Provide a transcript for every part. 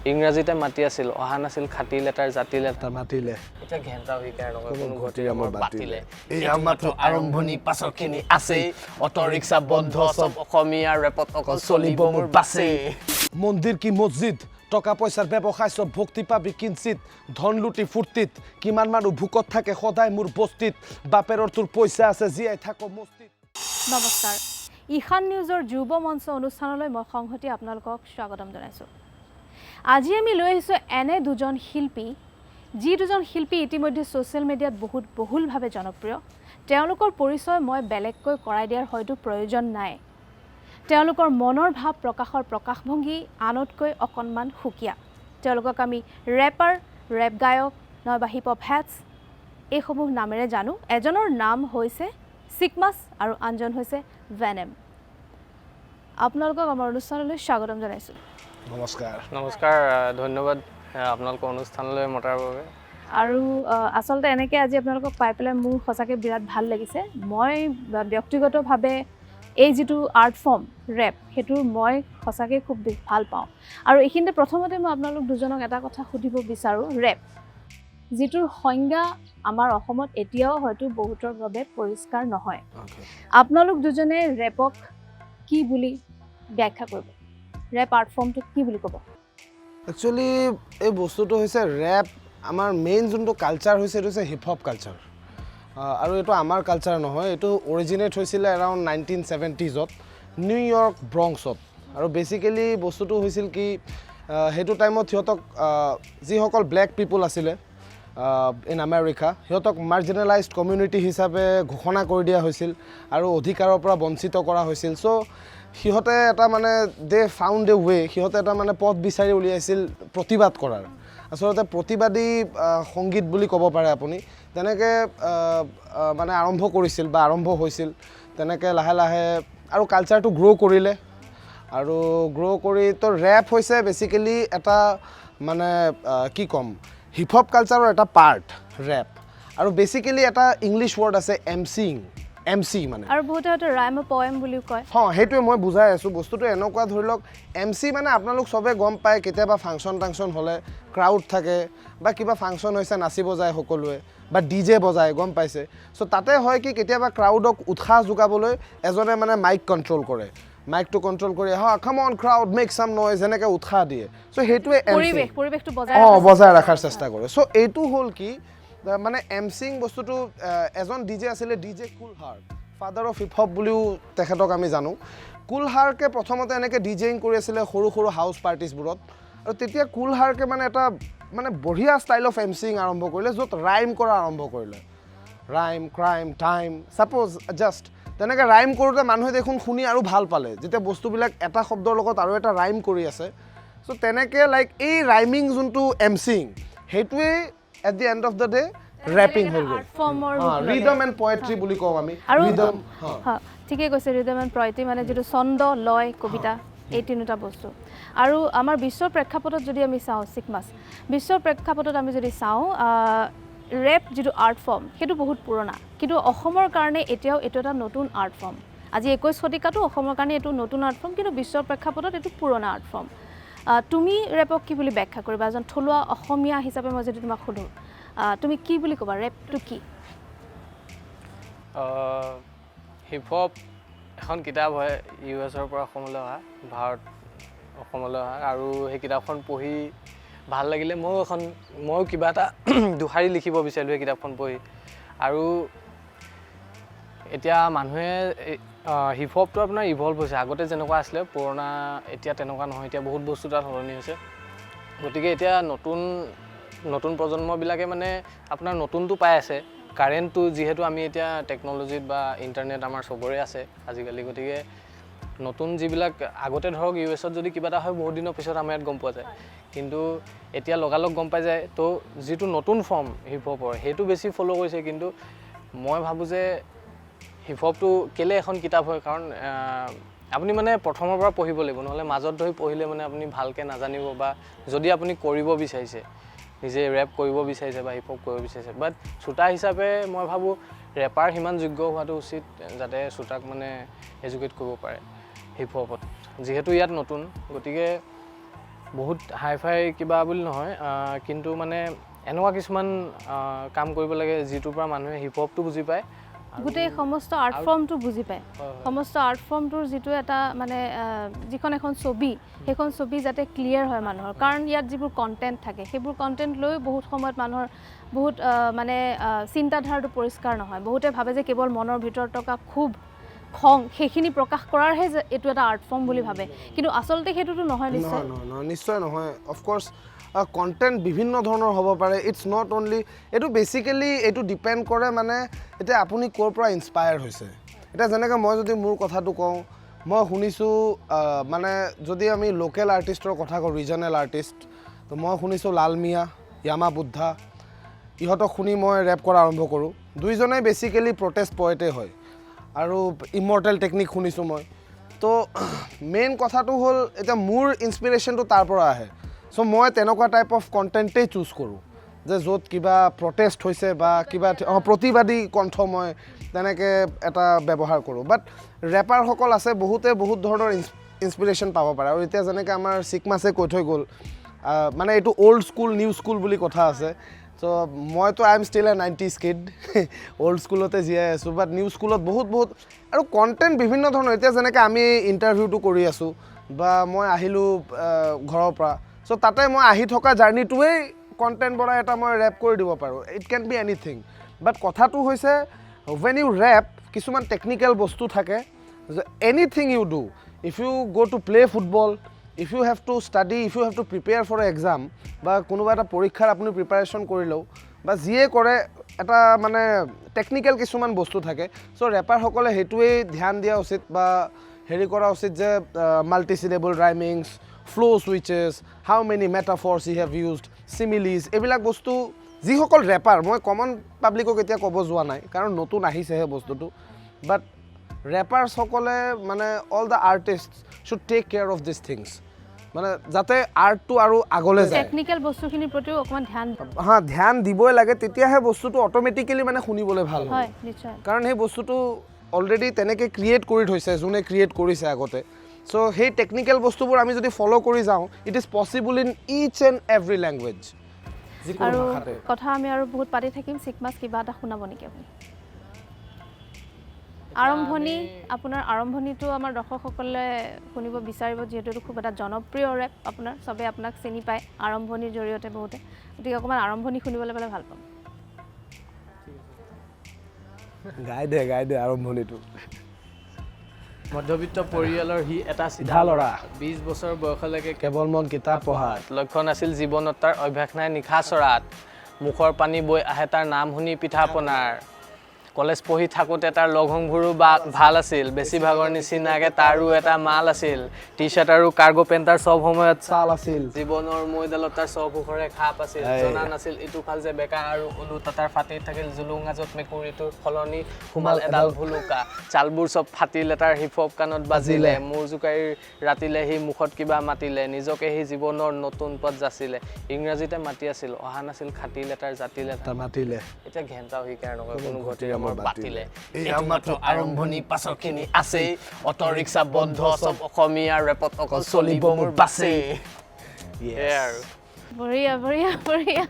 ইংৰাজীতে মাতি আছিল অহা নাছিল খাটি লেটাৰ জাতি লেটাৰ মাতিলে এতিয়া ঘেন্টা শিকায় নহয় কোনো গতি আমাৰ আমাৰ বাতিলে এয়া মাত্ৰ আৰম্ভণি পাছৰখিনি আছেই অটো ৰিক্সা বন্ধ সব অসমীয়া ৰেপত অকল চলিব মোৰ বাছেই মন্দিৰ কি মছজিদ টকা পইচাৰ ব্যৱসায় চব ভক্তি পাবি কিঞ্চিত ধন লুটি ফূৰ্তিত কিমান মানুহ ভোকত থাকে সদায় মোৰ বস্তিত বাপেৰৰ তোৰ পইচা আছে জীয়াই থাকো মস্তিত নমস্কাৰ ইখান নিউজৰ যুৱ মঞ্চ অনুষ্ঠানলৈ মই সংহতি আপোনালোকক স্বাগতম জনাইছোঁ আজি আমি লৈ আহিছোঁ এনে দুজন শিল্পী যি দুজন শিল্পী ইতিমধ্যে ছ'চিয়েল মিডিয়াত বহুত বহুলভাৱে জনপ্ৰিয় তেওঁলোকৰ পৰিচয় মই বেলেগকৈ কৰাই দিয়াৰ হয়তো প্ৰয়োজন নাই তেওঁলোকৰ মনৰ ভাৱ প্ৰকাশৰ প্ৰকাশভংগী আনতকৈ অকণমান সুকীয়া তেওঁলোকক আমি ৰেপাৰ ৰেপ গায়ক নহবা হিপ হপ হেটছ এইসমূহ নামেৰে জানো এজনৰ নাম হৈছে চিকমাছ আৰু আনজন হৈছে ভেনেম আপোনালোকক আমাৰ অনুষ্ঠানলৈ স্বাগতম জনাইছোঁ নমস্কাৰ ধন্যবাদ আপোনালোকৰ অনুষ্ঠানলৈ মতাৰ বাবে আৰু আচলতে এনেকৈ আজি আপোনালোকক পাই পেলাই মোৰ সঁচাকৈ বিৰাট ভাল লাগিছে মই ব্যক্তিগতভাৱে এই যিটো আৰ্ট ফৰ্ম ৰেপ সেইটো মই সঁচাকৈ খুব ভাল পাওঁ আৰু এইখিনিতে প্ৰথমতে মই আপোনালোক দুজনক এটা কথা সুধিব বিচাৰোঁ ৰেপ যিটোৰ সংজ্ঞা আমাৰ অসমত এতিয়াও হয়তো বহুতৰ বাবে পৰিষ্কাৰ নহয় আপোনালোক দুজনে ৰেপক কি বুলি ব্যাখ্যা কৰিব ৰেপ আৰ্ট ফৰ্মটো কি বুলি ক'ব একচুৱেলি এই বস্তুটো হৈছে ৰেপ আমাৰ মেইন যোনটো কালচাৰ হৈছে এইটো হৈছে হিপ হপ কালচাৰ আৰু এইটো আমাৰ কালচাৰ নহয় এইটো অৰিজিনেট হৈছিলে এৰাউণ্ড 1970s নিউয়ৰ্ক ব্ৰংক্সত আৰু বেচিকেলি বস্তুটো হৈছিল কি সেইটো টাইমত সিহঁতক যিসকল ব্লেক পিপল আছিলে ইন আমেৰিকা সিহঁতক মাৰ্জিনেলাইজড কমিউনিটি হিচাপে ঘোষণা কৰি দিয়া হৈছিল আৰু অধিকাৰৰ পৰা বঞ্চিত কৰা হৈছিল চ' সিহঁতে এটা মানে দে ফাউণ্ড এ ৱে সিহঁতে এটা মানে পথ বিচাৰি উলিয়াইছিল প্ৰতিবাদ কৰাৰ আচলতে প্ৰতিবাদী সংগীত বুলি ক'ব পাৰে আপুনি তেনেকৈ মানে আৰম্ভ কৰিছিল বা আৰম্ভ হৈছিল তেনেকৈ লাহে লাহে আৰু কালচাৰটো গ্ৰ' কৰিলে আৰু গ্ৰ' কৰি তো ৰেপ হৈছে বেচিকেলি এটা মানে কি ক'ম হিপ হপ কালচাৰৰ এটা পাৰ্ট ৰেপ আৰু বেচিকেলি এটা ইংলিছ ৱৰ্ড আছে এম চি মানে আৰু বহুতে হয়তো ৰাইম পয়েম বুলিও কয় সেইটোৱে মই বুজাই আছোঁ বস্তুটো এনেকুৱা ধৰি লওক এম চি মানে আপোনালোক চবে গম পায় কেতিয়াবা ফাংচন হ'লে ক্ৰাউড থাকে বা কিবা ফাংচন হৈছে নাচিব যায় সকলোৱে বা ডিজে বজায় গম পাইছে চ' তাতে হয় কি কেতিয়াবা ক্ৰাউডক উৎসাহ যোগাবলৈ এজনে মানে মাইক কণ্ট্ৰল কৰে মাইকটো কণ্ট্ৰল কৰি কাম অন ক্ৰাউড মেক চাম নইজ এনেকৈ উৎসাহ দিয়ে চ' সেইটোৱে পৰিৱেশটো বজাই ৰখাৰ চেষ্টা কৰে চ' এইটো হ'ল কি মানে এমচিং বস্তুটো এজন ডিজে আছিলে DJ Kool Herc father of hip hop বুলিও তেখেতক আমি জানো কুল হাৰ্কে প্ৰথমতে এনেকৈ ডিজেইং কৰি আছিলে সৰু সৰু হাউচ পাৰ্টিজবোৰত আৰু তেতিয়া কুল হাৰ্কে মানে এটা মানে বঢ়িয়া ষ্টাইল অফ এমচিং আৰম্ভ কৰিলে য'ত ৰাইম কৰা আৰম্ভ কৰিলে rhyme crime time suppose just তেনেকৈ ৰাইম কৰোঁতে মানুহে দেখোন শুনি আৰু ভাল পালে যেতিয়া বস্তুবিলাক এটা শব্দৰ লগত আৰু এটা ৰাইম কৰি আছে চ' তেনেকৈ লাইক এই ৰাইমিং যোনটো এমচিং সেইটোৱে at the end of the day wrapping হৈ গ'ল ৰিদম এণ্ড পয়েট্ৰি বুলি কওঁ আমি ৰিদম ঠিকেই কৈছে ৰিদম এণ্ড পয়েট্ৰি মানে যিটো ছন্দ লয় কবিতা এই তিনিটা বস্তু আৰু আমাৰ বিশ্বৰ প্ৰেক্ষাপটত যদি আমি চাওঁ চিকমাছ বিশ্বৰ প্ৰেক্ষাপটত আমি যদি চাওঁ ৰেপ যিটো আৰ্ট ফৰ্ম সেইটো বহুত পুৰণা কিন্তু অসমৰ কাৰণে এতিয়াও এইটো এটা নতুন আৰ্ট ফৰ্ম আজি 21 শতিকাটো অসমৰ কাৰণে এইটো নতুন আৰ্ট ফৰ্ম কিন্তু বিশ্বৰ প্ৰেক্ষাপটত এইটো পুৰণা আৰ্ট ফৰ্ম তুমি ৰেপক কি বুলি ব্যাখ্যা কৰিবা এজন থলুৱা অসমীয়া হিচাপে মই যদি তোমাক সোধোঁ তুমি কি বুলি ক'বা ৰেপটো কি হিপ হপ এখন কিতাপ হয় US-ৰ পৰা অসমলৈ অহা ভাৰত অসমলৈ অহা আৰু সেই কিতাপখন পঢ়ি ভাল লাগিলে ময়ো কিবা এটা দুহাৰি লিখিব বিচাৰিলোঁ এই কিতাপখন পঢ়ি আৰু এতিয়া মানুহে হিপ হপটো আপোনাৰ ইভলভ হৈছে আগতে যেনেকুৱা আছিলে পুৰণা এতিয়া তেনেকুৱা নহয় এতিয়া বহুত বস্তু তাত সলনি হৈছে গতিকে এতিয়া নতুন প্ৰজন্মবিলাকে মানে আপোনাৰ নতুনটো পাই আছে কাৰেণ্টটো যিহেতু আমি এতিয়া টেকন'লজিত বা ইণ্টাৰনেট আমাৰ চবৰে আছে আজিকালি গতিকে নতুন যিবিলাক আগতে ধৰক US-ত যদি কিবা এটা হয় বহুত দিনৰ পিছত আমাৰ ইয়াত গম পোৱা যায় কিন্তু এতিয়া লগালগ গম পাই যায় তো যিটো নতুন ফৰ্ম হিপ হপৰ সেইটো বেছি ফ'ল' কৰিছে কিন্তু মই ভাবোঁ যে হিপ হপটো কেলে এখন কিতাপ হয় কাৰণ আপুনি মানে প্ৰথমৰ পৰা পঢ়িব লাগিব নহ'লে মাজত ধৰি পঢ়িলে মানে আপুনি ভালকৈ নাজানিব বা যদি আপুনি কৰিব বিচাৰিছে নিজে ৰেপ কৰিব বিচাৰিছে বা হিপ হপ কৰিব বিচাৰিছে বাট শ্ৰোতা হিচাপে মই ভাবোঁ ৰেপাৰ সিমান যোগ্য হোৱাটো উচিত যাতে শ্ৰোতাক মানে এডুকেট কৰিব পাৰে হিপ হপত যিহেতু ইয়াত নতুন গতিকে বহুত হাই ফাই কিবা বুলি নহয় কিন্তু মানে এনেকুৱা কিছুমান কাম কৰিব লাগে যিটোৰ পৰা মানুহে হিপ হপটো বুজি পায় গোটেই সমস্ত আৰ্ট ফৰ্মটো বুজি পায় সমস্ত আৰ্ট ফৰ্মটোৰ যিটো এটা মানে যিখন এখন ছবি সেইখন ছবি যাতে ক্লিয়াৰ হয় মানুহৰ কাৰণ ইয়াত যিবোৰ কণ্টেণ্ট থাকে সেইবোৰ কণ্টেণ্ট লৈ বহুত সময়ত মানুহৰ বহুত মানে চিন্তাধাৰাটো পৰিষ্কাৰ নহয় বহুতে ভাবে যে কেৱল মনৰ ভিতৰত থকা খুব খং সেইখিনি প্ৰকাশ কৰাৰহে যে এইটো এটা আৰ্ট ফৰ্ম বুলি ভাবে কিন্তু আচলতে সেইটোতো নহয় নিশ্চয় নহয় নিশ্চয় নহয় অফক'ৰ্ছ কণ্টেণ্ট বিভিন্ন ধৰণৰ হ'ব পাৰে ইটছ নট অনলি এইটো বেচিকেলি এইটো ডিপেণ্ড কৰে মানে এতিয়া আপুনি ক'ৰ পৰা ইনস্পায়াৰ হৈছে এতিয়া যেনেকৈ মই যদি মোৰ কথাটো কওঁ মই শুনিছোঁ মানে যদি আমি লোকেল আৰ্টিষ্টৰ কথা কওঁ ৰিজনেল আৰ্টিষ্ট তো মই শুনিছোঁ লাল মিয়া য়ামা বুদ্ধা ইহঁতক শুনি মই ৰেপ কৰা আৰম্ভ কৰোঁ দুইজনেই বেচিকেলি প্ৰটেষ্ট পইণ্টেই হয় আৰু ইমৰ্টেল টেকনিক শুনিছোঁ মই তো মেইন কথাটো হ'ল এতিয়া মোৰ ইনস্পিৰেশ্যনটো তাৰ পৰা আহে চ' মই তেনেকুৱা টাইপ অফ কণ্টেণ্টেই চুজ কৰোঁ যে য'ত কিবা প্ৰটেষ্ট হৈছে বা কিবা প্ৰতিবাদী কণ্ঠ মই তেনেকৈ এটা ব্যৱহাৰ কৰোঁ বাট ৰেপাৰসকল আছে বহুতে বহুত ধৰণৰ ইনস্পিৰেশ্যন পাব পাৰে আৰু এতিয়া যেনেকৈ আমাৰ চিকমাছে কৈ থৈ গ'ল মানে এইটো অল্ড স্কুল নিউ স্কুল বুলি কথা আছে চ' মইতো I am still a 90s kid old স্কুলতে জীয়াই আছোঁ বাট নিউ স্কুলত বহুত আৰু কণ্টেণ্ট বিভিন্ন ধৰণৰ এতিয়া যেনেকৈ আমি ইণ্টাৰভিউটো কৰি আছোঁ বা মই আহিলোঁ ঘৰৰ পৰা চ' তাতে মই আহি থকা জাৰ্ণিটোৱেই কণ্টেণ্ট বনাই এটা মই ৰেপ কৰি দিব পাৰোঁ it can be anything but কথাটো হৈছে ৱেন ইউ ৰেপ কিছুমান টেকনিকেল বস্তু থাকে anything you do if you go' to play football if you have to study if you have to prepare for exam বা কোনোবা এটা পৰীক্ষাৰ আপুনি প্ৰিপাৰেশ্যন কৰিলেও বা যিয়ে কৰে এটা মানে টেকনিকেল কিছুমান বস্তু থাকে চ' ৰেপাৰসকলে সেইটোৱেই ধ্যান দিয়া উচিত বা হেৰি কৰা উচিত যে multisyllable rhymings flow switches how many metaphors I have used similes এইবিলাক বস্তু যিসকল ৰেপাৰ মই কমন পাব্লিকক এতিয়া ক'ব যোৱা নাই কাৰণ নতুন আহিছেহে বস্তুটো বাট ৰেপাৰ্ছসকলে মানে all the artist should take care of this things মানে যাতে আৰ্টটো আৰু আগলৈ যায় টেকনিকেল বস্তুখিনিৰ প্ৰতিও অকণমান ধ্যান দিবই লাগে তেতিয়াহে বস্তুটো অট'মেটিকেলি মানে শুনিবলৈ ভাল হয় নিশ্চয় কাৰণ সেই বস্তুটো অলৰেডি তেনেকৈ ক্ৰিয়েট কৰি থৈছে যোনে ক্ৰিয়েট কৰিছে আগতে চ' সেই টেকনিকেল বস্তুবোৰ আমি যদি ফ'ল' কৰি যাওঁ it is possible in each and every language আৰু কথা আমি আৰু বহুত পাতি থাকিম চিকমাছ কিবা এটা শুনাব নেকি আপুনি আৰম্ভণি আপোনাৰ আৰম্ভণিটো আমাৰ দৰ্শকসকলে শুনিব বিচাৰিব যিহেতু এইটো খুব এটা জনপ্ৰিয় ৰেপ আপোনাৰ চবেই আপোনাক চিনি পায় আৰম্ভণিৰ জৰিয়তে বহুতে গতিকে অকণমান আৰম্ভণি শুনিবলৈ পালে ভাল পাম গাই দে আৰম্ভণিটো মধ্যবিত্ত পৰিয়ালৰ সি এটা চিধা ল'ৰা 20 বছৰ বয়সলৈকে কেৱল মন কিতাপ পঢ়াত লক্ষ্য নাছিল জীৱনত তাৰ অভ্যাস নাই নিশা চৰাত মুখৰ পানী বৈ আহে তাৰ নাম শুনি পিঠা পনাৰ কলেজ পঢ়ি থাকোঁতে তাৰ লগ সংবোৰো ভাল আছিল বেছিভাগৰ নিচিনাকৈ তাৰো এটা মাল আছিল টি চাৰ্ট আৰু কাৰ্গো পেণ্ট তাৰ চব সময়ত চাল আছিল জীৱনৰ মৈদালত তাৰ চব সুখৰে খাপ আছিল জনা নাছিল ইটো ফাল যে বেকা আৰু ওলোটা তাৰ ফাটি থাকিল জুলুঙা য'ত মেকুৰীটোৰ সলনি সোমাল এডাল ভুলুকা চালবোৰ চব ফাটিলে তাৰ হিপ হপ কাণত বাজিলে মূৰ জোকাৰি ৰাতিলে সি মুখত কিবা মাতিলে নিজকে সি জীৱনৰ নতুন পথ যাচিলে ইংৰাজীতে মাতি আছিল অহা নাছিল খাটিলে তাৰ জাতিলে তাৰ মাতিলে এতিয়া ঘেণ্টাও শিকাৰ নকয় কোনো ঘটিৰে মোৰ বাতিলে এইটো মাত্ৰ আৰম্ভণি পাছৰখিনি আছেই অটো ৰিক্সা বন্ধ চব অসমীয়া ৰেপত অকল চলিব মোৰ বাছেই আৰু বঢ়িয়া বঢ়িয়া বঢ়িয়া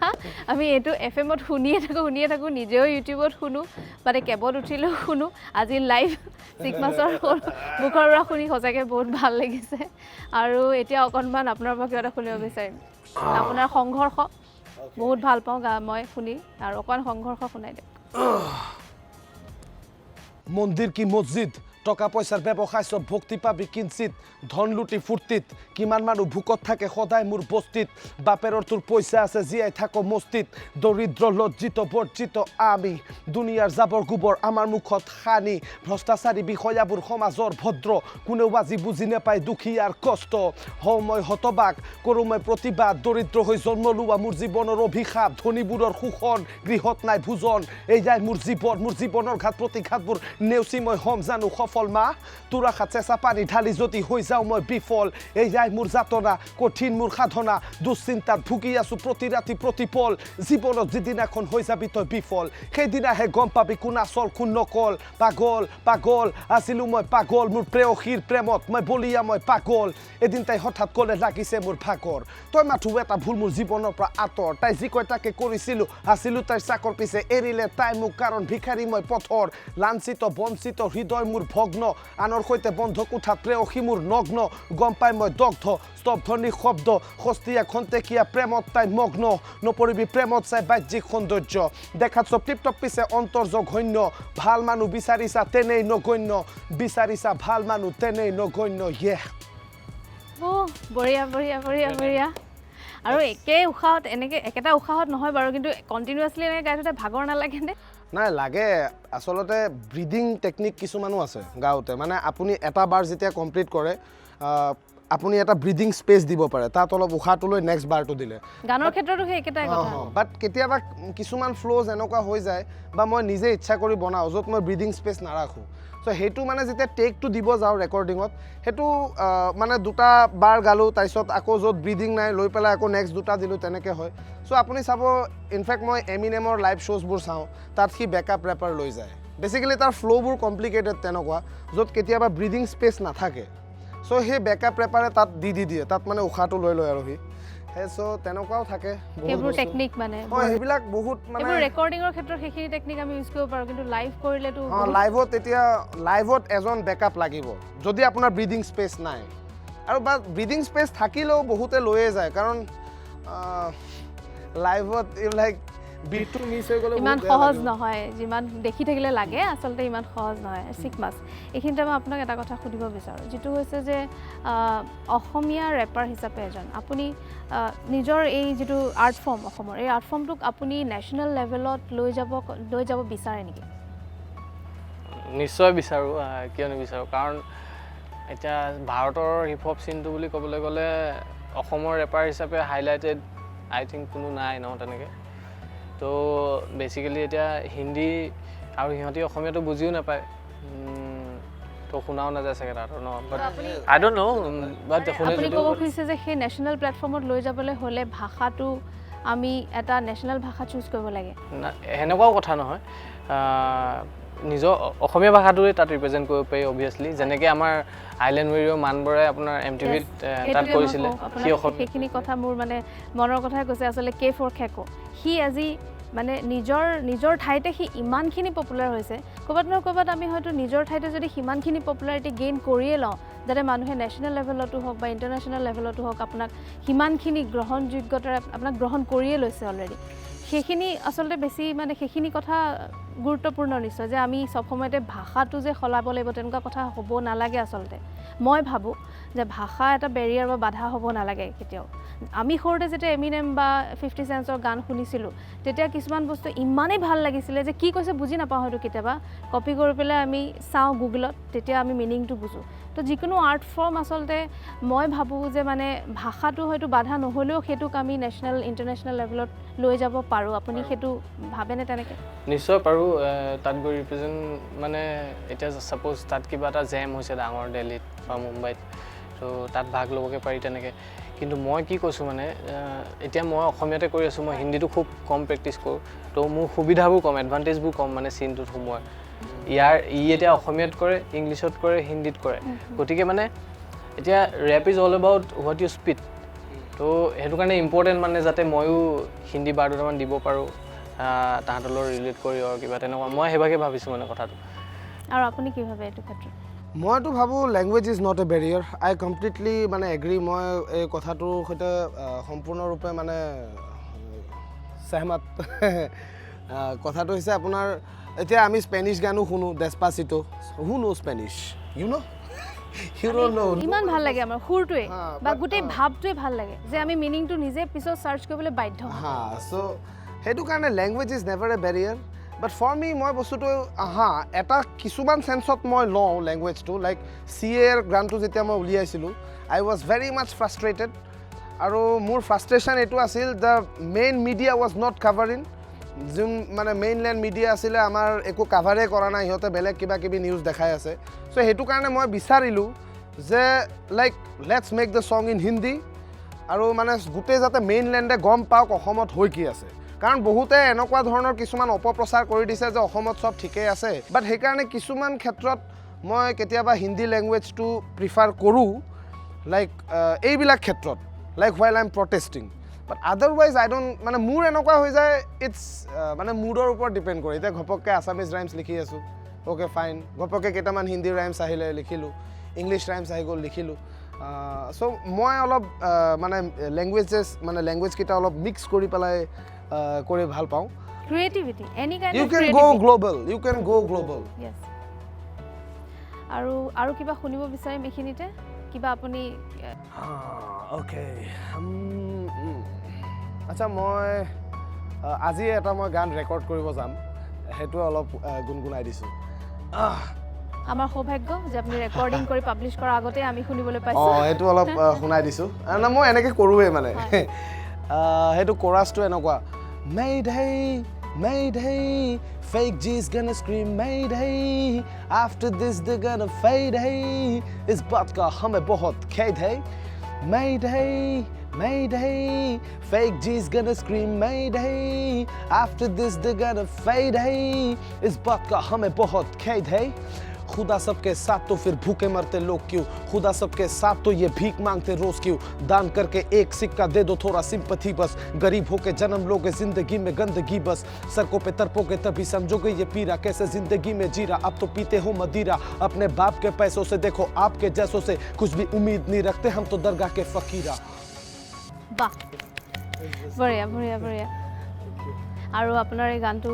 আমি এইটো FM-ত শুনিয়ে থাকোঁ নিজেও ইউটিউবত শুনো মানে কেবত উঠিলেও শুনো আজি লাইভ চিকমাছৰ মুখৰ পৰা শুনি সঁচাকৈ বহুত ভাল লাগিছে আৰু এতিয়া অকণমান আপোনাৰ পৰা কিবা এটা শুনিব বিচাৰিম আপোনাৰ সংঘৰ্ষ বহুত ভাল পাওঁ মই শুনি আৰু অকণমান সংঘৰ্ষ শুনাই দিয়ক মন্দিৰ কি মছজিদ টকা পইচাৰ ব্যৱসায় চব ভক্তি পাবি কিঞ্চিত ধন লুটি ফূৰ্তিত কিমান মানুহ ভোকত থাকে সদায় মোৰ বস্তিত বাপেৰৰ তোৰ পইচা আছে জীয়াই থাকো মস্তিত দৰিদ্ৰ লজ্জিত বৰ্জিত আমি দুনিয়াৰ জাবৰ গোবৰ আমাৰ মুখত সানি ভ্ৰষ্টাচাৰী বিষয়াবোৰ সমাজৰ ভদ্ৰ কোনেও আজি বুজি নাপায় দুখীয়াৰ কষ্ট হওঁ মই হতবাক কৰোঁ মই প্ৰতিবাদ দৰিদ্ৰ হৈ জন্ম লোৱা মোৰ জীৱনৰ অভিশাপ ধনীবোৰৰ শোষণ গৃহত নাই ভোজন এয়াই মোৰ জীৱনৰ ঘাত প্ৰতিঘাতবোৰ নেওচি মই হ'ম জানো সফল বিফল মা তোৰা খাচেচা পানী ঢালি যদি হৈ যাওঁ মই বিফল এয়াই মোৰ যাতনা কঠিন মোৰ সাধনা দুশ্চিন্তাত ভুগি আছো প্ৰতি ৰাতি প্ৰতিপল জীৱনত যিদিনাখন হৈ যাবি তই বিফল সেইদিনাহে গম পাবি কোন আচল কোন নকল পাগল পাগল আছিলো মই পাগল মোৰ প্ৰেয়সীৰ প্ৰেমত মই বলিয়া মই পাগল এদিন তাই হঠাৎ ক'লে লাগিছে মোৰ ভাগৰ তই মাথো এটা ভুল মোৰ জীৱনৰ পৰা আঁতৰ তাই যি কয় তাকে কৰিছিলোঁ আছিলোঁ তাইৰ চাকৰ পিছে এৰিলে তাই মোক কাৰণ ভিখাৰী মই পথৰ লাঞ্চিত বঞ্চিত হৃদয় মোৰ ভগ্ন আনৰ সৈতে বন্ধ কোঠাত প্ৰেয়সী মোৰ নগ্ন গম পাই মই দগ্ধ স্তব্ধ নিঃশব্দ সস্তীয়া খন্তেকীয়া প্ৰেমত তাই মগ্ন নপৰিবি প্ৰেমত চাই বাহ্যিক সৌন্দৰ্য দেখাত চব টিপটপ পিছে অন্তৰ জঘন্য ভাল মানুহ বিচাৰিছা তেনেই নগণ্য বিচাৰিছা ভাল মানুহ তেনেই নগণ্য বঢ়িয়া বঢ়িয়া বঢ়িয়া বঢ়িয়া আৰু একে উশাহত এনেকৈ একেটা উশাহত নহয় বাৰু কিন্তু কণ্টিনিউৱাছলি এনেকৈ গাই থওঁতে ভাগৰ নালাগেনে নাই লাগে আচলতে ব্ৰিডিং টেকনিক কিছুমানো আছে গাওঁতে মানে আপুনি এটা বাৰ যেতিয়া কমপ্লিট কৰে আপুনি এটা ব্ৰিডিং স্পেচ দিব পাৰে তাত অলপ উশাহটো লৈ নেক্সট বাৰটো দিলে গানৰ ক্ষেত্ৰতো সেই একেটাই কথা বাট কেতিয়াবা কিছুমান ফ্ল'জ এনেকুৱা হৈ যায় বা মই নিজে ইচ্ছা কৰি বনাওঁ য'ত মই ব্ৰিডিং স্পেচ নাৰাখোঁ চ' সেইটো মানে যেতিয়া টেকটো দিব যাওঁ ৰেকৰ্ডিঙত সেইটো মানে দুটা বাৰ গালোঁ তাৰপিছত আকৌ য'ত ব্ৰিডিং নাই লৈ পেলাই আকৌ নেক্সট দুটা দিলোঁ তেনেকৈ হয় চ' আপুনি চাব ইনফেক্ট মই এমিনেমৰ লাইভ শ্ব'জবোৰ চাওঁ তাত সি বেকআপ ৰেপাৰ লৈ যায় বেচিকেলি তাৰ ফ্ল'বোৰ কমপ্লিকেটেড তেনেকুৱা য'ত কেতিয়াবা ব্ৰিডিং স্পেচ নাথাকে চ' সেই বেকআপ ৰেপাৰে তাত দি দিয়ে তাত মানে উশাহটো লৈ লয় আৰু সি চ' তেনেকুৱাও থাকে সেইবোৰ টেকনিক মানে সেইবিলাক বহুত মানে ৰেকৰ্ডিঙৰ ক্ষেত্ৰত সেইখিনি টেকনিক আমি ইউজ কৰিব পাৰোঁ কিন্তু লাইভ কৰিলেতো লাইভত এতিয়া লাইভত এজন বেকআপ লাগিব যদি আপোনাৰ ব্ৰিডিং স্পেচ নাই আৰু বা ব্ৰিডিং স্পেচ থাকিলেও বহুতে লৈয়ে যায় কাৰণ লাইভত লাইক বিটটো মিছ হৈ গ'লে ইমান সহজ নহয় যিমান দেখি থাকিলে লাগে আচলতে ইমান সহজ নহয় চিকমাছ এইখিনিতে মই আপোনাক এটা কথা সুধিব বিচাৰোঁ যিটো হৈছে যে অসমীয়া ৰেপাৰ হিচাপে এজন আপুনি নিজৰ এই যিটো আৰ্ট ফৰ্ম অসমৰ এই আৰ্ট ফৰ্মটোক আপুনি নেশ্যনেল লেভেলত লৈ যাব বিচাৰে নেকি নিশ্চয় বিচাৰোঁ কিয় নিবিচাৰোঁ কাৰণ এতিয়া ভাৰতৰ হিপ হপ চিনটো বুলি ক'বলৈ গ'লে অসমৰ ৰেপাৰ হিচাপে হাইলাইটেড আই থিংক কোনো নাই ন তেনেকৈ তো বেচিকেলি এতিয়া হিন্দী আৰু সিহঁতি অসমীয়াটো বুজিও নাপায় তো শুনাও নাযায় চাগে তাহাঁতৰ ন বাট আই ডোণ্ট ন' বাট আপুনি ক'ব খুজিছে যে সেই নেশ্যনেল প্লেটফৰ্মত লৈ যাবলৈ হ'লে ভাষাটো আমি এটা নেশ্যনেল ভাষা চুজ কৰিব লাগে সেনেকুৱাও কথা নহয় নিজৰ অসমীয়া ভাষাটোৱে তাত ৰিপ্ৰেজেণ্ট কৰিব পাৰি অভিয়াছলি যেনেকৈ আমাৰ আইলেণ্ড ৱেৰিঅ' মানবৰে আপোনাৰ MTVত তাত কৰিছিলে সেইখিনি কথা মোৰ মানে মনৰ কথাই কৈছে আচলতে কে ফৰ খেকো সি আজি মানে নিজৰ ঠাইতে সি ইমানখিনি পপুলাৰ হৈছে ক'ৰবাত নহয় ক'ৰবাত আমি হয়তো নিজৰ ঠাইতে যদি সিমানখিনি পপুলাৰিটি গেইন কৰিয়ে লওঁ যাতে মানুহে নেশ্যনেল লেভেলতো হওক বা ইণ্টাৰনেশ্যনেল লেভেলতো হওক আপোনাক সিমানখিনি গ্ৰহণযোগ্যতাৰে আপোনাক গ্ৰহণ কৰিয়ে লৈছে অলৰেডি সেইখিনি আচলতে বেছি মানে সেইখিনি কথা গুৰুত্বপূৰ্ণ নিশ্চয় যে আমি চব সময়তে ভাষাটো যে সলাব লাগিব তেনেকুৱা কথা হ'ব নালাগে আচলতে মই ভাবোঁ যে ভাষা এটা বেৰিয়াৰ বা বাধা হ'ব নালাগে কেতিয়াও আমি সৰুতে যেতিয়া এমিনেম বা 50 চেণ্টছৰ গান শুনিছিলোঁ তেতিয়া কিছুমান বস্তু ইমানেই ভাল লাগিছিলে যে কি কৈছে বুজি নাপাওঁ হয়তো কেতিয়াবা কপি কৰি পেলাই আমি চাওঁ গুগলত তেতিয়া আমি মিনিংটো বুজোঁ তো যিকোনো আৰ্ট ফৰ্ম আচলতে মই ভাবোঁ যে মানে ভাষাটো হয়তো বাধা নহ'লেও সেইটোক আমি নেশ্যনেল ইণ্টাৰনেশ্যনেল লেভেলত লৈ যাব পাৰোঁ আপুনি সেইটো ভাবেনে তেনেকৈ নিশ্চয় পাৰোঁ তাত গৈ ৰিপ্ৰেজেণ্ট মানে এতিয়া ছাপ'জ তাত কিবা এটা জেম হৈছে ডাঙৰ দিল্লীত বা মুম্বাইত তো তাত ভাগ ল'বগৈ পাৰি তেনেকৈ কিন্তু মই কি কৈছোঁ মানে এতিয়া মই অসমীয়াতে কৰি আছোঁ মই হিন্দীটো খুব কম প্ৰেক্টিছ কৰোঁ তো মোৰ সুবিধাবোৰ কম এডভান্টেজবোৰ কম মানে চিনটোত সোমোৱাৰ এতিয়া অসমীয়াত কৰে ইংলিছত কৰে হিন্দীত কৰে গতিকে মানে এতিয়া rap is all about what you speed তো সেইটো কাৰণে ইম্পৰ্টেণ্ট মানে যাতে ময়ো হিন্দী বাৰ দুটামান দিব পাৰোঁ তাহাঁতৰ লগত ৰিলেট কৰি আৰু কিবা তেনেকুৱা মই সেইভাগে ভাবিছোঁ মানে কথাটো আৰু আপুনি কি ভাবে এইটো ক্ষেত্ৰত মইতো ভাবোঁ language is not a Barrier I completely মানে এগ্ৰী মই এই কথাটোৰ সৈতে সম্পূৰ্ণৰূপে মানে সহমত কথাটো হৈছে আপোনাৰ এতিয়া আমি স্পেনিছ গানো শুনো ডেছপাচিটো শুনো স্পেনিছ ইউ ন' ইমান ভাল লাগে আমাৰ সুৰটোৱে বা গোটেই ভাৱটোৱে ভাল লাগে যে আমি মিনিংটো নিজে পিছত চাৰ্চ কৰিবলৈ বাধ্য চ' সেইটো কাৰণে language is never a barrier but for me মই বস্তুটো এটা কিছুমান চেন্সত মই লওঁ লেংগুৱেজটো লাইক CAৰ গানটো যেতিয়া মই উলিয়াইছিলোঁ I was very much frustrated আৰু মোৰ ফ্ৰাষ্ট্ৰেশ্যন এইটো আছিল the main media was not covering যোন মানে মেইনলেণ্ড মিডিয়া আছিলে আমাৰ একো কাভাৰে কৰা নাই সিহঁতে বেলেগ কিবা কিবি নিউজ দেখাই আছে চ' সেইটো কাৰণে মই বিচাৰিলোঁ যে like let's make the song in Hindi আৰু মানে গোটেই যাতে মেইনলেণ্ডে গম পাওক অসমত হৈ কি আছে কাৰণ বহুতে এনেকুৱা ধৰণৰ কিছুমান অপপ্ৰচাৰ কৰি দিছে যে অসমত চব ঠিকেই আছে বাট সেইকাৰণে কিছুমান ক্ষেত্ৰত মই কেতিয়াবা হিন্দী লেংগুৱেজটো প্ৰিফাৰ কৰোঁ লাইক এইবিলাক ক্ষেত্ৰত like while I am protesting but otherwise I don't মানে মোৰ এনেকুৱা হৈ যায় ইটছ মানে মুডৰ ওপৰত ডিপেণ্ড কৰে এতিয়া ঘপককৈ আছামিজ ৰাইমছ লিখি আছোঁ অ'কে ফাইন ঘপককৈ কেইটামান হিন্দী ৰাইমছ আহিলে লিখিলোঁ ইংলিছ ৰাইমছ আহি গ'ল লিখিলোঁ চ' মই অলপ মানে লেংগুৱেজকেইটা অলপ মিক্স কৰি পেলাই কৰি ভাল পাওঁ creativity any kind you of can go' global U can go' global য়েছ আৰু কিবা শুনিব বিচাৰিম এইখিনিতে কিবা আপুনি অ'কে আচ্ছা মই আজি এটা মই গান ৰেকৰ্ড কৰিব যাম সেইটো অলপ গুণগুণাই দিছোঁ আমাৰ সৌভাগ্য যে আপুনি ৰেকৰ্ডিং কৰি পাব্লিছ কৰাৰ আগতে আমি শুনিবলৈ অঁ পাইছোঁ সেইটো অলপ শুনাই দিছোঁ না মই এনেকৈ কৰোঁৱেই মানে সেইটো কোৰাছটো এনেকুৱা Mayday, Mayday, fake G's gonna scream Mayday. After this they're gonna fade. Hey, इस बात का हमें बहुत खेद है. Mayday, Mayday, fake G's gonna scream Mayday. After this they're gonna fade. Hey, इस बात का हमें बहुत खेद है. खुदा सबके साथ तो फिर भूखे मरते लोग क्यों खुदा सबके साथ तो ये भीख मांगते रोज क्यों दान करके एक सिक्का दे दो थोड़ा सिंपैथी बस गरीब होके जन्म लोगे जिंदगी में गंदगी बस सड़कों पे तरपोगे तभी समझोगे ये पीरा कैसे जिंदगी में जीरा अब तो पीते हो मदिरा अपने बाप के पैसों से देखो आपके जैसों से कुछ भी उम्मीद नहीं रखते हम तो दरगाह के फकीरा বাহ বঢ়িয়া বঢ়িয়া বঢ়িয়া আৰু আপোনাৰ এই গানটো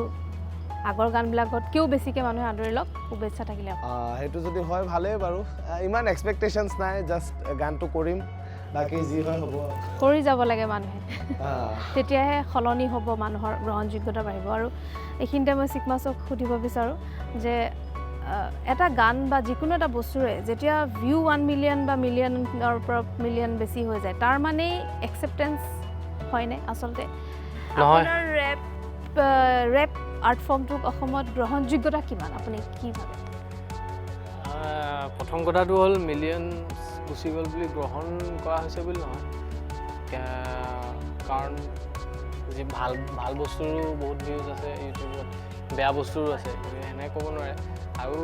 আগৰ গানবিলাকতকৈও বেছিকৈ মানুহে আদৰি লওক শুভেচ্ছা থাকিলে সেইটো যদি হয় ভালেই বাৰু ইমান এক্সপেক্টেশ্যনছ নাই জাষ্ট গানটো কৰিম বাকী যি হয় হ'ব কৰি যাব লাগে মানুহে তেতিয়াহে সলনি হ'ব মানুহৰ গ্ৰহণযোগ্যতা বাঢ়িব আৰু এইখিনিতে মই চিকমাছক সুধিব বিচাৰোঁ যে এটা গান বা যিকোনো এটা বস্তুৰে যেতিয়া ভিউ 1 মিলিয়ন বা মিলিয়নৰ পৰা মিলিয়ন বেছি হৈ যায় তাৰ মানে একচেপ্টেঞ্চ হয়নে আচলতে আপোনাৰ ৰেপ আৰ্ট ফৰ্মটোক অসমত গ্ৰহণযোগ্যতা কিমান আপুনি কি ভাবে প্ৰথম কথাটো হ'ল মিলিয়ন গুচি গ'ল বুলি গ্ৰহণ কৰা হৈছে বুলি নহয় কাৰণ যি ভাল ভাল বস্তুৰো বহুত ভিউজ আছে ইউটিউবত বেয়া বস্তুৰো আছে সেনেকৈ ক'ব নোৱাৰে আৰু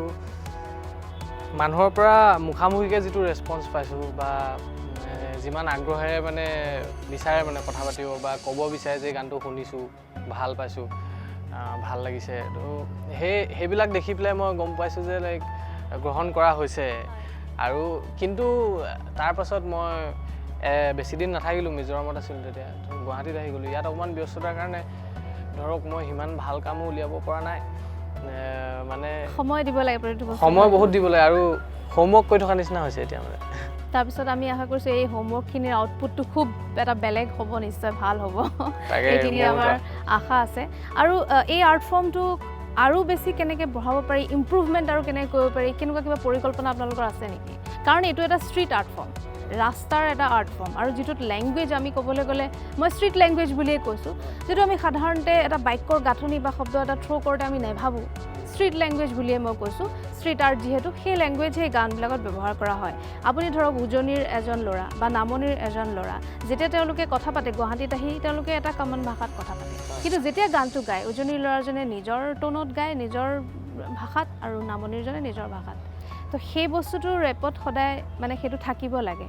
মানুহৰ পৰা মুখামুখিকৈ যিটো ৰেছপন্স পাইছোঁ বা যিমান আগ্ৰহেৰে মানে বিচাৰে মানে কথা পাতিব বা ক'ব বিচাৰে যে গানটো শুনিছোঁ ভাল পাইছোঁ ভাল লাগিছে তো সেইবিলাক দেখি পেলাই মই গম পাইছোঁ যে লাইক গ্ৰহণ কৰা হৈছে আৰু কিন্তু তাৰ পাছত মই বেছি দিন নাথাকিলোঁ মিজোৰামত আছিলোঁ তেতিয়া গুৱাহাটীত আহি গ'লোঁ ইয়াত অকণমান ব্যস্ততাৰ কাৰণে ধৰক মই সিমান ভাল কামো উলিয়াব পৰা নাই মানে সময় দিব লাগে প্ৰতিটো বস্তু সময় বহুত দিব লাগে আৰু হোমৱৰ্ক কৰি থকা নিচিনা হৈছে এতিয়া মানে তাৰপিছত আমি আশা কৰিছোঁ এই হোমৱৰ্কখিনিৰ আউটপুটটো খুব এটা বেলেগ হ'ব নিশ্চয় ভাল হ'ব এইখিনি আমাৰ আশা আছে আৰু এই আৰ্ট ফৰ্মটোক আৰু বেছি কেনেকৈ বঢ়াব পাৰি ইম্প্ৰুভমেণ্ট আৰু কেনেকৈ কৰিব পাৰি কেনেকুৱা কিবা পৰিকল্পনা আপোনালোকৰ আছে নেকি কাৰণ এইটো এটা ষ্ট্ৰীট আৰ্ট ফৰ্ম ৰাস্তাৰ এটা আৰ্ট ফৰ্ম আৰু যিটোত লেংগুৱেজ আমি ক'বলৈ গ'লে মই ষ্ট্ৰীট লেংগুৱেজ বুলিয়ে কৈছোঁ যিটো আমি সাধাৰণতে এটা বাক্যৰ গাঁথনি বা শব্দ এটা থ্ৰ' কৰোঁতে আমি নাভাবোঁ ষ্ট্ৰীট লেংগুৱেজ বুলিয়ে মই কৈছোঁ ষ্ট্ৰীট আৰ্ট যিহেতু সেই লেংগুৱেজ সেই গানবিলাকত ব্যৱহাৰ কৰা হয় আপুনি ধৰক উজনিৰ এজন ল'ৰা বা নামনিৰ এজন ল'ৰা যেতিয়া তেওঁলোকে কথা পাতে গুৱাহাটীত আহি তেওঁলোকে এটা কমন ভাষাত কথা পাতে কিন্তু যেতিয়া গানটো গায় উজনিৰ ল'ৰাজনে নিজৰ টোনত গায় নিজৰ ভাষাত আৰু নামনিৰজনে নিজৰ ভাষাত তো সেই বস্তুটো ৰেপত সদায় মানে সেইটো থাকিব লাগে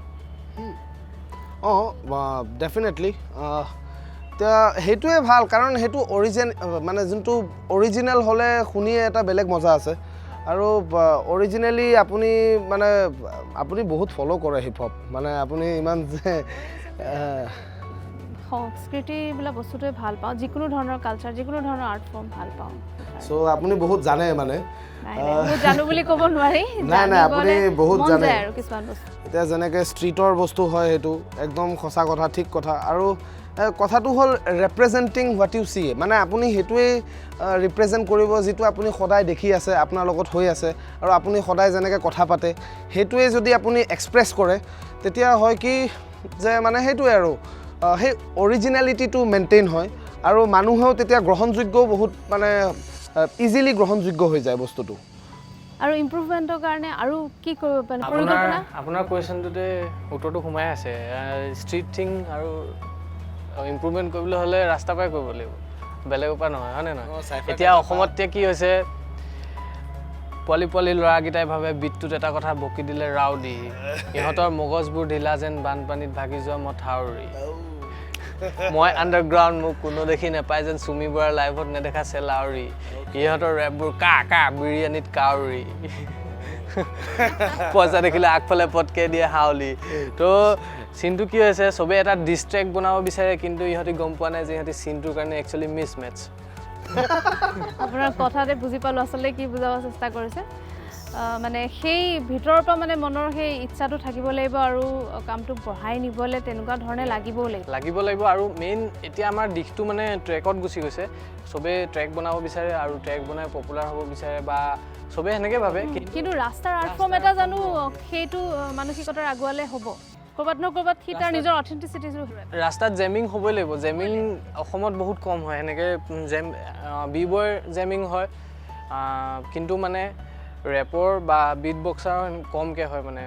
অঁ ডেফিনেটলি এতিয়া সেইটোৱে ভাল কাৰণ সেইটো মানে যোনটো অৰিজিনেল হ'লে শুনিয়ে এটা বেলেগ মজা আছে আৰু অৰিজিনেলি আপুনি বহুত ফ'ল' কৰে হিপ হপ মানে আপুনি ইমান যে সংস্কৃতি বোলা বস্তুটোৱে ভাল পাওঁ যিকোনো ধৰণৰ কালচাৰ যিকোনো ধৰণৰ আৰ্ট ফৰ্ম ভাল পাওঁ চ' আপুনি বহুত জানে মানে জানো বুলি ক'ব নোৱাৰি নাই আপুনি বহুত জানে আৰু কিছুমান বস্তু এতিয়া যেনেকৈ ষ্ট্ৰীটৰ বস্তু হয় সেইটো একদম সঁচা কথা ঠিক কথা আৰু কথাটো হ'ল ৰেপ্ৰেজেণ্টিং হোৱাট ইউ চি মানে আপুনি সেইটোৱেই ৰিপ্ৰেজেণ্ট কৰিব যিটো আপুনি সদায় দেখি আছে আপোনাৰ লগত হৈ আছে আৰু আপুনি সদায় যেনেকৈ কথা পাতে সেইটোৱে যদি আপুনি এক্সপ্ৰেছ কৰে তেতিয়া হয় কি যে মানে সেইটোৱে আৰু সেই অৰিজিনেলিটিটো মেইনটেইন হয় আৰু মানুহেও তেতিয়া গ্ৰহণযোগ্যও বহুত মানে ইজিলি গ্ৰহণযোগ্য হৈ যায় বস্তুটো আৰু ইমপ্ৰুভমেণ্টৰ কাৰণে আৰু কি কৰিব পাৰে পৰিকল্পনা আপোনাৰ কুৱেশ্যনটোতে উত্তৰটো সোমাই আছে ষ্ট্ৰীট থিং আৰু ইমপ্ৰুভমেণ্ট কৰিবলৈ হ'লে ৰাস্তাৰ পৰাই কৰিব লাগিব বেলেগৰ পৰা নহয় হয়নে নহয় এতিয়া অসমত কি হৈছে পোৱালি ল'ৰাকেইটাই ভাবে বিটটোত এটা কথা বকি দিলে ৰাউডি ইহঁতৰ মগজবোৰ ঢিলা যেন বানপানীত ভাগি যোৱা মথাউৰি মই আণ্ডাৰগ্ৰাউণ্ড মোক কোনো দেখি নাপায় যেন চুমি বৰাৰ লাইভত নেদেখা চেলাউৰি ইহঁতৰ ৰেপবোৰ কা বিৰিয়ানীত কাউৰী পইচা দেখিলে আগফালে পটকে দিয়ে হাউলি তো চিনটো কি হৈছে চবেই এটা ডিষ্ট্ৰেক্ট বনাব বিচাৰে কিন্তু ইহঁতি গম পোৱা নাই যে ইহঁতি চিনটোৰ কাৰণে একচুৱেলি মিছমেটছ আপোনাৰ কথাতে বুজি পালোঁ আচলতে কি বুজাব চেষ্টা কৰিছে মানে সেই ভিতৰৰ পৰা মানে মনৰ সেই ইচ্ছাটো থাকিব লাগিব আৰু কামটো বঢ়াই নিবলৈ তেনেকুৱা ধৰণে লাগিব লাগিব আৰু মেইন এতিয়া আমাৰ দিশটো মানে ট্ৰেকত গুচি গৈছে চবেই ট্ৰেক বনাব বিচাৰে আৰু ট্ৰেক বনাই পপুলাৰ হ'ব বিচাৰে বা চবেই সেনেকৈ ভাবে কিন্তু ৰাস্তাৰ আৰ্ট ফৰ্ম এটা জানো সেইটো মানসিকতাৰ আগুৱালে হ'ব ক'ৰবাত ন ক'ৰবাত সি তাৰ নিজৰ অথেণ্টিচিটিটো ৰাস্তাত জেমিং হ'বই লাগিব জেমিং অসমত বহুত কম হয় সেনেকৈ বি বয়ৰ জেমিং হয় কিন্তু মানে ৰেপৰ বা বিট বক্সাৰ কমকৈ হয় মানে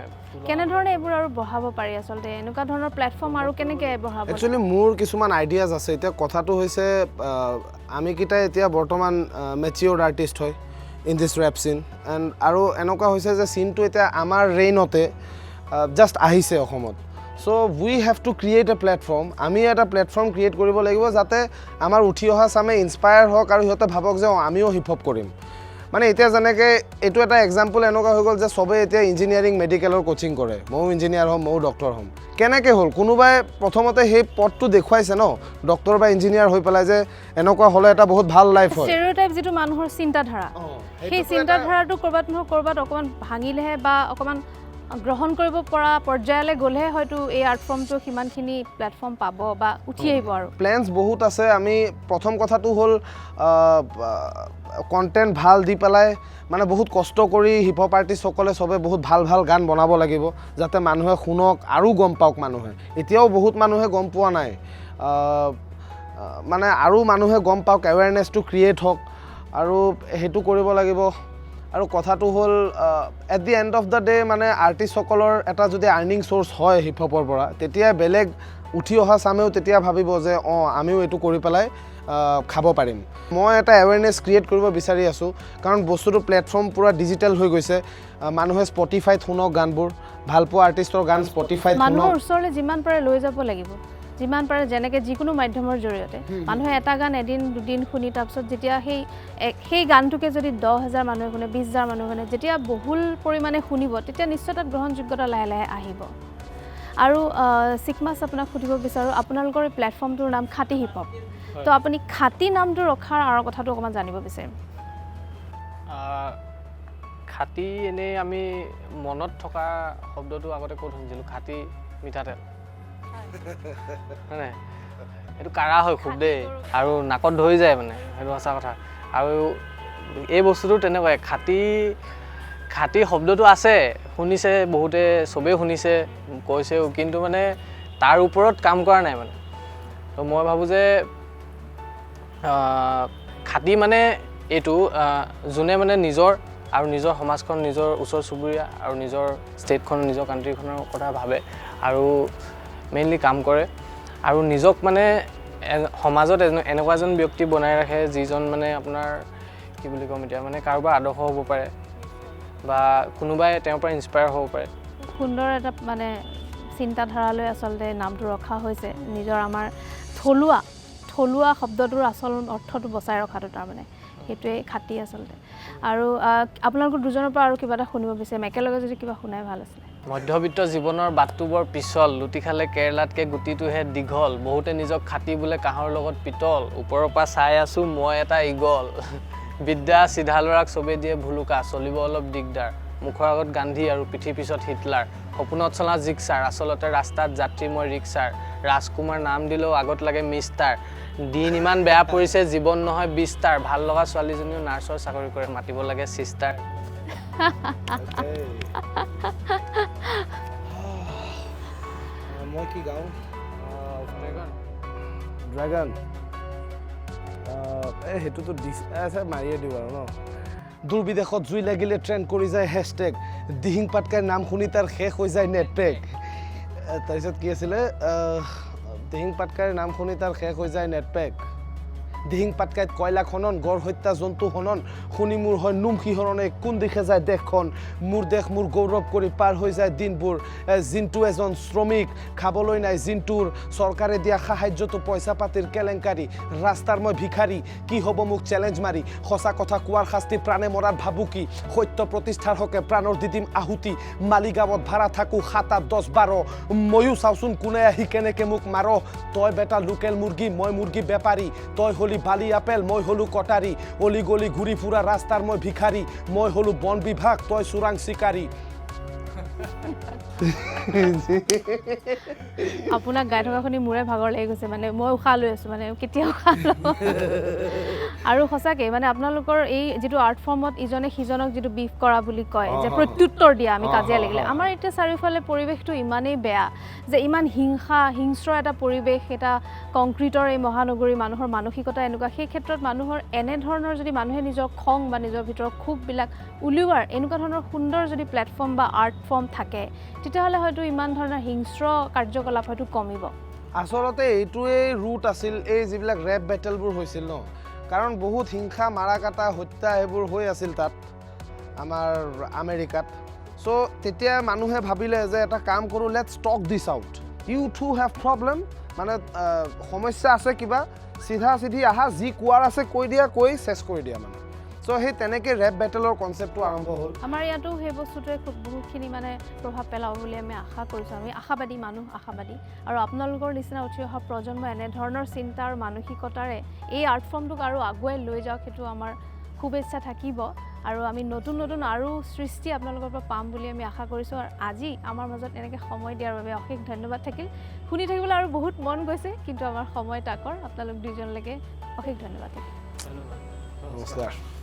কেনেধৰণে এইবোৰ আৰু বঢ়াব পাৰি আচলতে এনেকুৱা ধৰণৰ প্লেটফৰ্ম আৰু কেনেকৈ বঢ়াব একচুৱেলি মোৰ কিছুমান আইডিয়াজ আছে এতিয়া কথাটো হৈছে আমি কেইটাই এতিয়া বৰ্তমান মেচিয়ৰ্ড আৰ্টিষ্ট হয় ইন দিছ ৰেপ চিন এণ্ড আৰু এনেকুৱা হৈছে যে চিনটো এতিয়া আমাৰ ৰেইনতে জাষ্ট আহিছে অসমত so' we have to create a platform আমি এটা প্লেটফৰ্ম ক্ৰিয়েট কৰিব লাগিব যাতে আমাৰ উঠি অহা চামে ইনস্পায়াৰ হওক আৰু সিহঁতে ভাবক যে আমিও হিপ হপ কৰিম মানে এতিয়া যেনেকৈ এইটো এটা এক্সাম্পল এনেকুৱা হৈ গ'ল যে চবেই এতিয়া ইঞ্জিনিয়াৰিং মেডিকেলৰ কোচিং কৰে ময়ো ইঞ্জিনিয়াৰ হ'ম ময়ো ডক্টৰ হ'ম কেনেকৈ হ'ল কোনোবাই প্ৰথমতে সেই পথটো দেখুৱাইছে ন ডক্টৰ বা ইঞ্জিনিয়াৰ হৈ পেলাই যে এনেকুৱা হ'লে এটা বহুত ভাল লাইফ হয় ষ্টেৰিঅ'টাইপ যিটো মানুহৰ চিন্তাধাৰা সেই চিন্তাধাৰাটো ক'ৰবাত নহয় ক'ৰবাত অকণমান ভাঙিলেহে বা অকণমান গ্ৰহণ কৰিব পৰা পৰ্যায়লৈ গ'লেহে হয়তো এই আৰ্ট ফৰ্মটো সিমানখিনি প্লেটফৰ্ম পাব বা উঠি আহিব আৰু প্লেনছ বহুত আছে আমি প্ৰথম কথাটো হ'ল কণ্টেণ্ট ভাল দি পেলাই মানে বহুত কষ্ট কৰি হিপ হপ আৰ্টিষ্টসকলে চবে বহুত ভাল গান বনাব লাগিব যাতে মানুহে শুনক আৰু গম পাওক মানুহে এতিয়াও বহুত মানুহে গম পোৱা নাই মানে আৰু মানুহে গম পাওক এৱেৰনেছটো ক্ৰিয়েট হওক আৰু সেইটো কৰিব লাগিব আৰু কথাটো হ'ল at the end of the day মানে আৰ্টিষ্টসকলৰ এটা যদি আৰ্নিং চ'ৰ্চ হয় হিপ হপৰ পৰা তেতিয়া বেলেগ উঠি অহা চামেও তেতিয়া ভাবিব যে আমিও এইটো কৰি পেলাই খাব পাৰিম মই এটা এৱেৰনেছ ক্ৰিয়েট কৰিব বিচাৰি আছোঁ কাৰণ বস্তুটো প্লেটফৰ্ম পূৰা ডিজিটেল হৈ গৈছে মানুহে স্পটিফাইত শুনক গানবোৰ ভালপোৱা আৰ্টিষ্টৰ গান স্পটিফাইত মানুহৰ ওচৰলৈ যিমান পাৰে লৈ যাব লাগিব যিমান পাৰে যেনেকৈ যিকোনো মাধ্যমৰ জৰিয়তে মানুহে এটা গান এদিন দুদিন শুনি তাৰপিছত যেতিয়া সেই গানটোকে যদি 10,000 মানুহে শুনে 20,000 মানুহে শুনে যেতিয়া বহুল পৰিমাণে শুনিব তেতিয়া নিশ্চয় তাত গ্ৰহণযোগ্যতা লাহে লাহে আহিব আৰু চিকমাছ আপোনাক সুধিব বিচাৰোঁ আপোনালোকৰ এই প্লেটফৰ্মটোৰ নাম খাটি হিপ হপ তো আপুনি খাটি নামটো ৰখাৰ আৰু কথাটো অকণমান জানিব বিচাৰিম খাটি এনেই আমি মনত থকা শব্দটো আগতে ক'ত শুনিছিলোঁ খাটি মিঠাতেল হয় এইটো কাৰা হয় খুব দেই আৰু নাকত ধৰি যায় মানে সেইটো সঁচা কথা আৰু এই বস্তুটো তেনেকুৱাই খাটি শব্দটো আছে শুনিছে বহুতে চবেই শুনিছে কৈছেও কিন্তু মানে তাৰ ওপৰত কাম কৰা নাই মানে তো মই ভাবোঁ যে খাটি মানে এইটো যোনে মানে নিজৰ আৰু নিজৰ সমাজখন নিজৰ ওচৰ চুবুৰীয়া আৰু নিজৰ ষ্টেটখন নিজৰ কাণ্ট্ৰিখনৰ কথা ভাবে আৰু মেইনলি কাম কৰে আৰু নিজক মানে সমাজত এনেকুৱা এজন ব্যক্তি বনাই ৰাখে যিজন মানে আপোনাৰ কি বুলি ক'ম এতিয়া মানে কাৰোবাৰ আদৰ্শ হ'ব পাৰে বা কোনোবাই তেওঁৰ পৰা ইনস্পায়াৰ হ'ব পাৰে সুন্দৰ এটা মানে চিন্তাধাৰালৈ আচলতে নামটো ৰখা হৈছে নিজৰ আমাৰ থলুৱা শব্দটোৰ আচল অৰ্থটো বচাই ৰখাটো তাৰমানে সেইটোৱে খাটি আচলতে আৰু আপোনালোকৰ দুজনৰ পৰা আৰু কিবা এটা শুনিব বিচাৰিম একেলগে যদি কিবা শুনাই ভাল আছিলে মধ্যবিত্ত জীৱনৰ বাটটো বৰ পিছল লুটি খালে কেৰেলাতকৈ গুটিটোহে দীঘল বহুতে নিজক খাটি বোলে কাঁহৰ লগত পিতল ওপৰৰ পৰা চাই আছোঁ মই এটা ইগল বিদ্যা চিধা ল'ৰাক চবেই দিয়ে ভুলুকা চলিব অলপ দিগদাৰ মুখৰ আগত গান্ধী আৰু পিঠিৰ পিছত হিটলাৰ সপোনত চলা জিক্সাৰ আচলতে ৰাস্তাত যাত্ৰী মই ৰিক্সাৰ ৰাজকুমাৰ নাম দিলেও আগত লাগে মিষ্টাৰ দিন ইমান বেয়া পৰিছে জীৱন নহয় বিস্তাৰ ভাল লগা ছোৱালীজনীও নাৰ্ছৰ চাকৰি কৰে মাতিব লাগে চিষ্টাৰ মই কি গাওঁ ড্ৰেগন সেইটোতো আছে মাৰিয়ে দিওঁ আৰু ন দূৰ বিদেশত জুই লাগিলে ট্ৰেণ্ড কৰি যায় হেছটেগ দিহিং পাটকাইৰ নাম শুনি তাৰ শেষ হৈ যায় নেটপেক তাৰপিছত কি আছিলে দিহিং পাটকাইৰ নাম শুনি তাৰ শেষ হৈ যায় নেটপেক দিহিং পাটকাইত কয়লা খনন গড় হত্যা জন্তু হনন শুনি মোৰ হয় নুম শিহৰণে কোন দিশে যায় দেশখন মোৰ দেশ মোৰ গৌৰৱ কৰি পাৰ হৈ যায় দিনবোৰ জিন্তু এজন শ্ৰমিক খাবলৈ নাই জিন্তুৰ চৰকাৰে দিয়া সাহায্যটো পইচা পাতিৰ কেলেংকাৰী ৰাস্তাৰ মই ভিখাৰী কি হ'ব মোক চেলেঞ্জ মাৰি সঁচা কথা কোৱাৰ শাস্তি প্ৰাণে মৰাৰ ভাবুকি সত্য প্ৰতিষ্ঠাৰ হকে প্ৰাণৰ দি দিম আহুতি মালিগাঁৱত ভাড়া থাকোঁ 7, 8, 10, 12 ময়ো চাওঁচোন কোনে আহি কেনেকে মোক মাৰ তই বেটা লোকেল মুৰ্গী মই মুৰ্গী বেপাৰী তই হলি বালি আপেল মই হলো কটাৰী অলি গলি ঘূৰি ফুৰা ৰাস্তাৰ মই ভিখাৰী মই হলো বন বিভাগ তই চোৰাং চিকাৰী আপোনাক গাই থকা শুনি মোৰে ভাগৰ লাগি গৈছে মানে মই উশাহ লৈ আছোঁ মানে কেতিয়া উশাহ লওঁ আৰু সঁচাকৈ মানে আপোনালোকৰ এই যিটো আৰ্ট ফৰ্মত ইজনে সিজনক যিটো বিফ কৰা বুলি কয় যে প্ৰত্যুত্তৰ দিয়া আমি কাজিয়া লাগিলে আমাৰ এতিয়া চাৰিওফালে পৰিৱেশটো ইমানেই বেয়া যে ইমান হিংস্ৰ এটা পৰিৱেশ এটা কংক্ৰিটৰ এই মহানগৰী মানুহৰ মানসিকতা এনেকুৱা সেই ক্ষেত্ৰত মানুহৰ এনেধৰণৰ যদি মানুহে নিজৰ খং বা নিজৰ ভিতৰৰ ক্ষোভবিলাক উলিওৱাৰ এনেকুৱা ধৰণৰ সুন্দৰ যদি প্লেটফৰ্ম বা আৰ্ট ফৰ্ম থাকে তেতিয়াহ'লে হয়তো ইমান ধৰণৰ হিংস্ৰ কাৰ্যকলাপ হয়তো কমিব আচলতে এইটোৱেই ৰুট আছিল এই যিবিলাক ৰেপ বেটেলবোৰ হৈছিল ন কাৰণ বহুত হিংসা মাৰা কাটা হত্যা এইবোৰ হৈ আছিল তাত আমাৰ আমেৰিকাত চ' তেতিয়া মানুহে ভাবিলে যে এটা কাম কৰোঁ let's talk this out you too have problem মানে সমস্যা আছে কিবা চিধা চিধি আহা যি কোৱাৰ আছে কৈ দিয়া কৈ চেছ কৰি দিয়া মানে চ' সেই তেনেকৈ ৰেপ বেটেলৰ কনচেপ্টটো আৰম্ভ হ'ল আমাৰ ইয়াতো সেই বস্তুটোৱে খুব বহুতখিনি মানে প্ৰভাৱ পেলাব বুলি আমি আশা কৰিছোঁ আমি আশাবাদী মানুহ আশাবাদী আৰু আপোনালোকৰ নিচিনা উঠি অহা প্ৰজন্ম এনেধৰণৰ চিন্তা আৰু মানসিকতাৰে এই আৰ্ট ফৰ্মটোক আৰু আগুৱাই লৈ যাওক সেইটো আমাৰ শুভেচ্ছা থাকিব আৰু আমি নতুন নতুন আৰু সৃষ্টি আপোনালোকৰ পৰা পাম বুলি আমি আশা কৰিছোঁ আৰু আজি আমাৰ মাজত এনেকৈ সময় দিয়াৰ বাবে অশেষ ধন্যবাদ থাকিল শুনি থাকিবলৈ আৰু বহুত মন গৈছে কিন্তু আমাৰ সময় তাকৰ আপোনালোক দুইজনলৈকে অশেষ ধন্যবাদ থাকিল নমস্কাৰ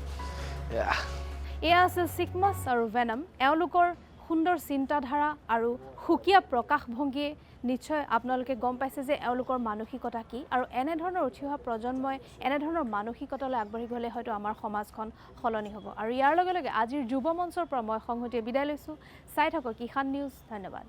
এয়া আছিল চিকমাছ আৰু ভেনম এওঁলোকৰ সুন্দৰ চিন্তাধাৰা আৰু সুকীয়া প্ৰকাশভংগীয়ে নিশ্চয় আপোনালোকে গম পাইছে যে এওঁলোকৰ মানসিকতা কি আৰু এনেধৰণৰ উঠি অহা প্ৰজন্মই এনেধৰণৰ মানসিকতালৈ আগবাঢ়ি গ'লে হয়তো আমাৰ সমাজখন সলনি হ'ব আৰু ইয়াৰ লগে লগে আজিৰ যুৱ মঞ্চৰ পৰা মই সংহতিয়ে বিদায় লৈছোঁ চাই থাকক কিষাণ নিউজ ধন্যবাদ